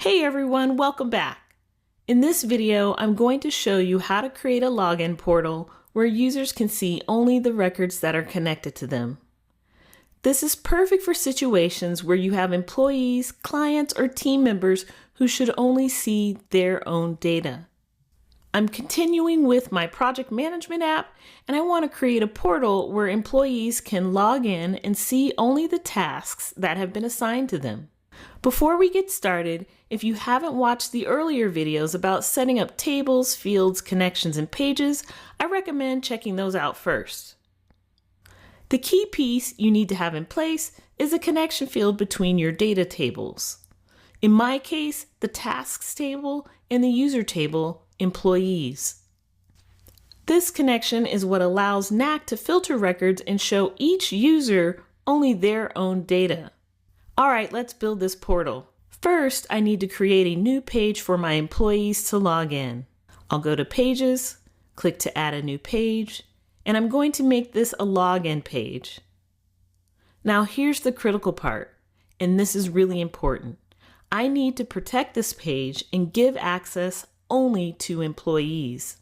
Hey everyone, welcome back. In this video, I'm going to show you how to create a login portal where users can see only the records that are connected to them. This is perfect for situations where you have employees, clients, or team members who should only see their own data. I'm continuing with my project management app, and I want to create a portal where employees can log in and see only the tasks that have been assigned to them. Before we get started, if you haven't watched the earlier videos about setting up tables, fields, connections, and pages, I recommend checking those out first. The key piece you need to have in place is a connection field between your data tables. In my case, the tasks table and the user table, employees. This connection is what allows Knack to filter records and show each user only their own data. All right, let's build this portal. First, I need to create a new page for my employees to log in. I'll go to Pages, click to add a new page, and I'm going to make this a login page. Now here's the critical part, and this is really important. I need to protect this page and give access only to employees.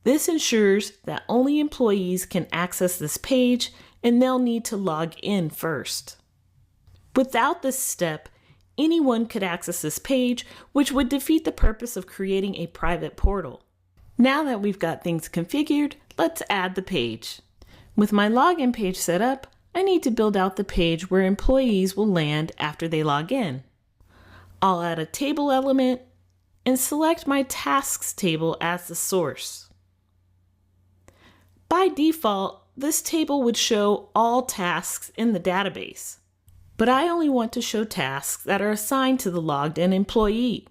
This ensures that only employees can access this page, and they'll need to log in first. Without this step, anyone could access this page, which would defeat the purpose of creating a private portal. Now that we've got things configured, let's add the page. With my login page set up, I need to build out the page where employees will land after they log in. I'll add a table element and select my tasks table as the source. By default, this table would show all tasks in the database. But I only want to show tasks that are assigned to the logged in employee.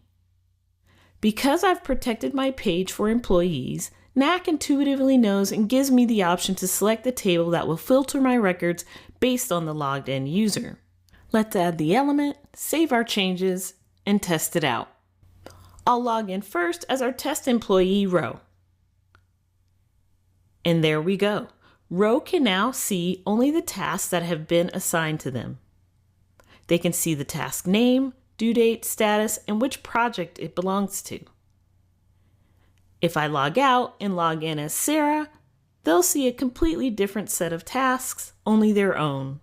Because I've protected my page for employees, Knack intuitively knows and gives me the option to select the table that will filter my records based on the logged in user. Let's add the element, save our changes, and test it out. I'll log in first as our test employee row. And there we go. Row can now see only the tasks that have been assigned to them. They can see the task name, due date, status, and which project it belongs to. If I log out and log in as Sarah, they'll see a completely different set of tasks, only their own.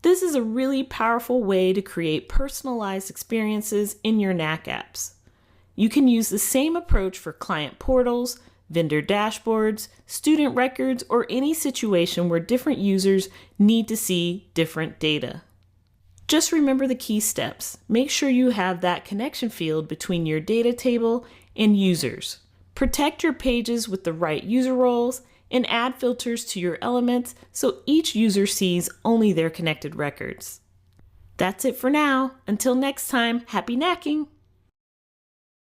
This is a really powerful way to create personalized experiences in your Knack apps. You can use the same approach for client portals, vendor dashboards, student records, or any situation where different users need to see different data. Just remember the key steps. Make sure you have that connection field between your data table and users. Protect your pages with the right user roles and add filters to your elements so each user sees only their connected records. That's it for now. Until next time, happy knacking!